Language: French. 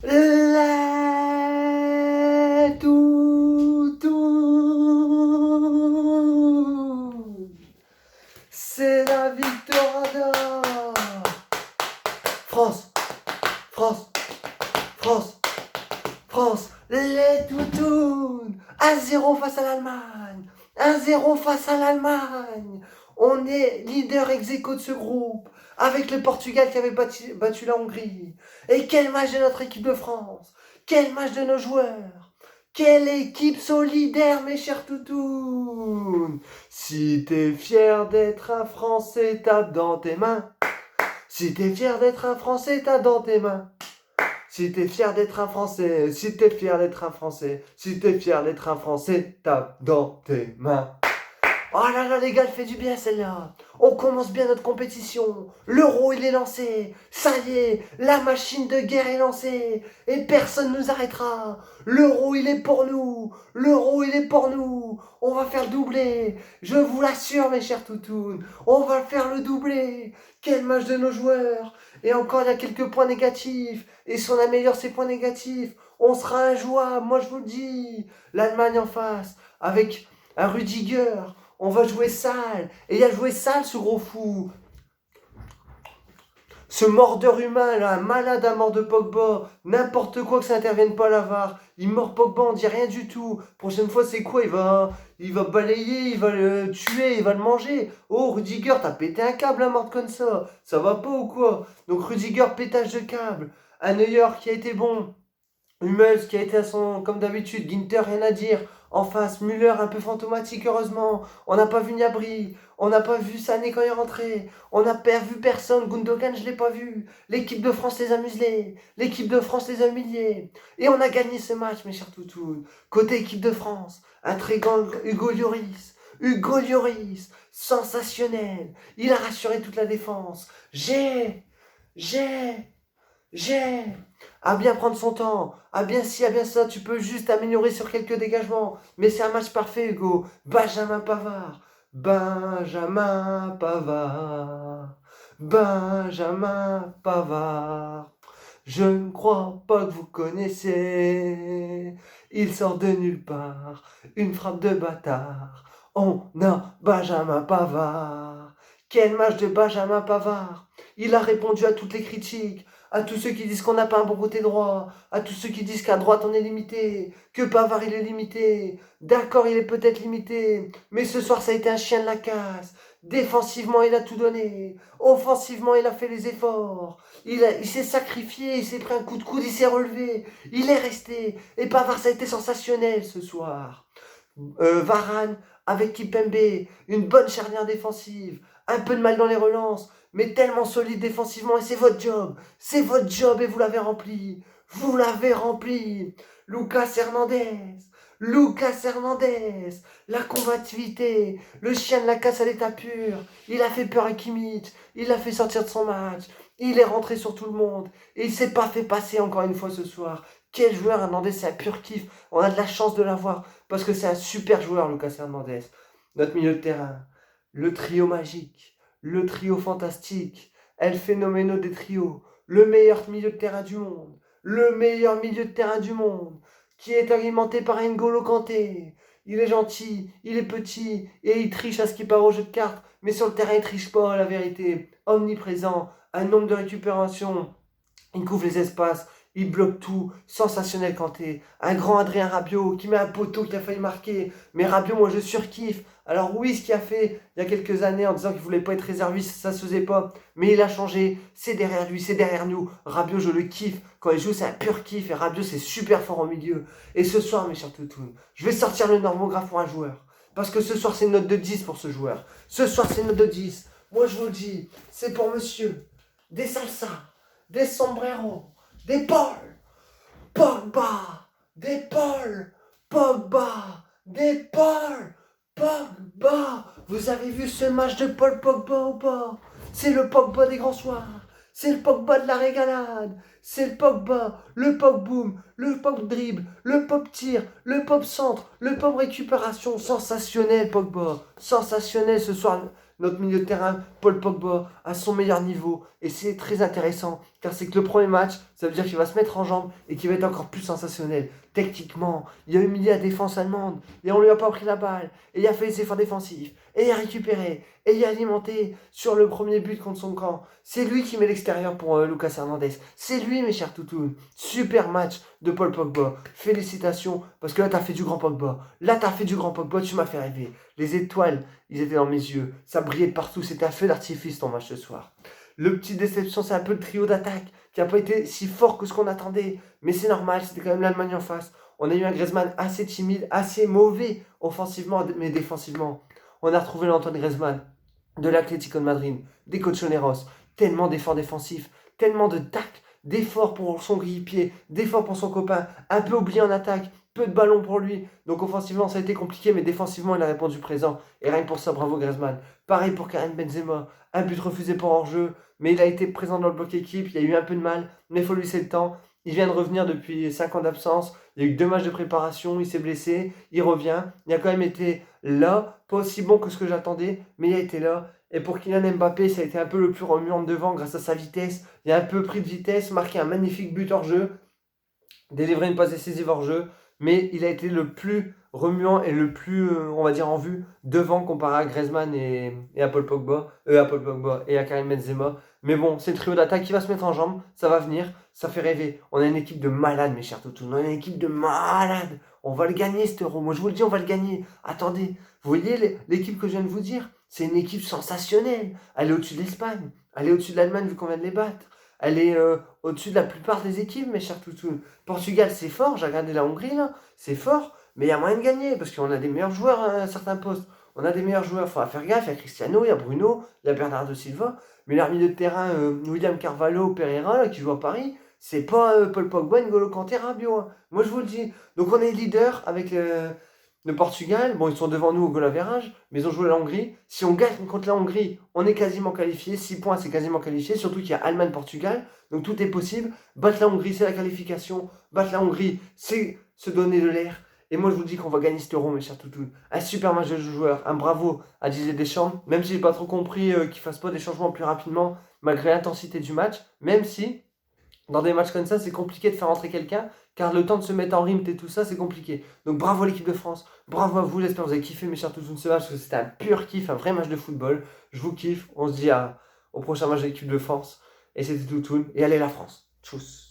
Les toutous, c'est la victoire d'or. France, France, France, France, les toutous, 1-0 face à l'Allemagne, 1-0 face à l'Allemagne. On est leader ex aequo de ce groupe, avec le Portugal qui avait battu la Hongrie. Et quel match de notre équipe de France! Quel match de nos joueurs! Quelle équipe solidaire, mes chers toutous! Si t'es fier d'être un Français, tape dans tes mains. Si t'es fier d'être un Français, tape dans tes mains. Si t'es fier d'être un Français, si t'es fier d'être un Français, si t'es fier d'être un Français, tape dans tes mains. Oh là là les gars, elle fait du bien celle-là. On commence bien notre compétition. L'euro il est lancé. Ça y est, la machine de guerre est lancée. Et personne ne nous arrêtera. L'euro il est pour nous. L'euro il est pour nous. On va faire le doublé. Je vous l'assure mes chers toutounes. On va faire le doublé. Quel match de nos joueurs. Et encore il y a quelques points négatifs. Et si on améliore ces points négatifs, on sera injouable. Moi je vous le dis. L'Allemagne en face. Avec un Rudiger. On va jouer sale. Et il a joué sale ce gros fou. Ce mordeur humain là, un malade à mort de Pogba. N'importe quoi que ça n'intervienne pas à la VAR. Il mord Pogba, on dit rien du tout. Prochaine fois c'est quoi il va balayer, il va le tuer, il va le manger. Oh Rudiger, t'as pété un câble à mordre comme ça. Ça va pas ou quoi? Donc Rudiger, pétage de câble. Un Neuer qui a été bon. Hummels qui a été à son, comme d'habitude, Ginter, rien à dire. En face, Müller un peu fantomatique, heureusement. On n'a pas vu Gnabry. On n'a pas vu Sané quand il est rentré. On n'a pas vu personne. Gundogan, je ne l'ai pas vu. L'équipe de France les a muselés. L'équipe de France les a humiliés. Et on a gagné ce match, mes chers toutous. Côté équipe de France, un très grand Hugo Lloris. Hugo Lloris, sensationnel. Il a rassuré toute la défense. J'ai à bien prendre son temps, à bien ci, à bien ça, tu peux juste améliorer sur quelques dégagements, mais c'est un match parfait Hugo. Benjamin Pavard, Benjamin Pavard, Benjamin Pavard. Je ne crois pas que vous connaissez, il sort de nulle part, une frappe de bâtard. On a Benjamin Pavard. Quel match de Benjamin Pavard! Il a répondu à toutes les critiques, à tous ceux qui disent qu'on n'a pas un bon côté droit, à tous ceux qui disent qu'à droite on est limité, que Pavard il est limité. D'accord, il est peut-être limité, mais ce soir ça a été un chien de la casse. Défensivement, il a tout donné. Offensivement, il a fait les efforts. Il s'est sacrifié, il s'est pris un coup de coude, il s'est relevé. Il est resté. Et Pavard, ça a été sensationnel ce soir. Varane avec Kipembe, une bonne charnière défensive, un peu de mal dans les relances, mais tellement solide défensivement, et c'est votre job et vous l'avez rempli, vous l'avez rempli. Lucas Hernandez, Lucas Hernandez, la combativité, le chien de la casse à l'état pur, il a fait peur à Kimmich, il l'a fait sortir de son match, il est rentré sur tout le monde, et il s'est pas fait passer encore une fois ce soir. Quel joueur Hernandez, c'est un pur kiff, on a de la chance de l'avoir, parce que c'est un super joueur Lucas Hernandez. Notre milieu de terrain, le trio magique, le trio fantastique, El Phénoméno des trios, le meilleur milieu de terrain du monde, le meilleur milieu de terrain du monde, qui est alimenté par N'Golo Kanté. Il est gentil, il est petit, et il triche à ce qui part au jeu de cartes, mais sur le terrain il triche pas, la vérité. Omniprésent, un nombre de récupérations, il couvre les espaces, il bloque tout, sensationnel Kanté. Un grand Adrien Rabiot qui met un poteau qui a failli marquer. Mais Rabiot, moi je surkiffe. Alors oui, ce qu'il a fait il y a quelques années en disant qu'il voulait pas être réserviste, ça se faisait pas. Mais il a changé, c'est derrière lui, c'est derrière nous. Rabiot, je le kiffe. Quand il joue, c'est un pur kiff. Et Rabiot, c'est super fort au milieu. Et ce soir, mes chers toutous, je vais sortir le normographe pour un joueur. Parce que ce soir, c'est une note de 10 pour ce joueur. Ce soir, c'est une note de 10. Moi, je vous le dis, c'est pour monsieur. Des salsas, des sombreros, des Paul, Pogba, des Paul, Pogba, des Paul, Pogba. Vous avez vu ce match de Paul Pogba ou pas? C'est le Pogba des grands soirs. C'est le Pogba de la régalade. C'est le Pogba, le Pogboom, le Pog dribble, le Pog tir, le Pog centre, le Pog récupération. Sensationnel Pogba. Sensationnel ce soir. Notre milieu de terrain, Paul Pogba, à son meilleur niveau. Et c'est très intéressant. car c'est que le premier match, ça veut dire qu'il va se mettre en jambe et qu'il va être encore plus sensationnel. Techniquement, il a humilié la défense allemande et on lui a pas pris la balle et il a fait les efforts défensifs et il a récupéré et il a alimenté sur le premier but contre son camp. C'est lui qui met l'extérieur pour Lucas Hernandez. C'est lui, mes chers toutous. Super match de Paul Pogba. Félicitations, parce que là, t'as fait du grand Pogba. Là, t'as fait du grand Pogba, tu m'as fait rêver. Les étoiles, ils étaient dans mes yeux. Ça brillait de partout. C'était un feu d'artifice ton match ce soir. Le petit déception, c'est un peu le trio d'attaque qui n'a pas été si fort que ce qu'on attendait. Mais c'est normal, c'était quand même l'Allemagne en face. On a eu un Griezmann assez timide, assez mauvais offensivement, mais défensivement. On a retrouvé l'Antoine Griezmann de l'Atlético de Madrid, des Colchoneros. Tellement d'efforts défensifs, tellement de tac, d'efforts pour son grille-pied, d'efforts pour son copain, un peu oublié en attaque, peu de ballons pour lui. Donc offensivement, ça a été compliqué, mais défensivement, il a répondu présent. Et rien que pour ça, bravo Griezmann. Pareil pour Karim Benzema, un but refusé pour hors-jeu, mais il a été présent dans le bloc équipe, il a eu un peu de mal, mais il faut lui laisser le temps. Il vient de revenir depuis 5 ans d'absence, il y a eu 2 matchs de préparation, il s'est blessé, il revient. Il a quand même été là, pas aussi bon que ce que j'attendais, mais il a été là. Et pour Kylian Mbappé, ça a été un peu le plus remuant de devant grâce à sa vitesse. Il a un peu pris de vitesse, marqué un magnifique but hors jeu, délivré une passe décisive hors jeu, mais il a été le plus remuant et le plus, on va dire, en vue devant comparé à Griezmann et à Paul Pogba, et à Karim Benzema. Mais bon, c'est le trio d'attaque qui va se mettre en jambe, ça va venir, ça fait rêver. On a une équipe de malades, mes chers toutous, on a une équipe de malades. On va le gagner, cet euro. Moi, je vous le dis, on va le gagner. Attendez, vous voyez l'équipe que je viens de vous dire? C'est une équipe sensationnelle. Elle est au-dessus de l'Espagne. Elle est au-dessus de l'Allemagne, vu qu'on vient de les battre. Elle est au-dessus de la plupart des équipes, mes chers toutous. Portugal, c'est fort. J'ai regardé la Hongrie, là. C'est fort. Mais il y a moyen de gagner, parce qu'on a des meilleurs joueurs à certains postes. On a des meilleurs joueurs. Il faudra faire gaffe. Il y a Cristiano, il y a Bruno, il y a Bernardo Silva. Mais leur milieu de terrain, William Carvalho, Pereira, là, qui joue à Paris, c'est pas Paul Pogba, N'Golo Kanté, Rabiot. Hein. Moi, je vous le dis. Donc, on est leader avec le Portugal. Bon, ils sont devant nous au goal average, mais ils ont joué la Hongrie. Si on gagne contre la Hongrie, on est quasiment qualifié. 6 points, c'est quasiment qualifié. Surtout qu'il y a Allemagne-Portugal. Donc, tout est possible. Battre la Hongrie, c'est la qualification. Battre la Hongrie, c'est se donner de l'air. Et moi, je vous dis qu'on va gagner cet euro, mes chers toutous. Un super match de joueurs. Un bravo à Didier Deschamps. Même si j'ai pas trop compris qu'il fasse pas des changements plus rapidement, malgré l'intensité du match. Même si, dans des matchs comme ça, c'est compliqué de faire entrer quelqu'un, car le temps de se mettre en rythme et tout ça, c'est compliqué. Donc bravo à l'équipe de France, bravo à vous, j'espère que vous avez kiffé mes chers toutous de ce match, parce que c'était un pur kiff, un vrai match de football. Je vous kiffe, on se dit au prochain match de l'équipe de France, et c'était tout, et allez la France. Tchuss.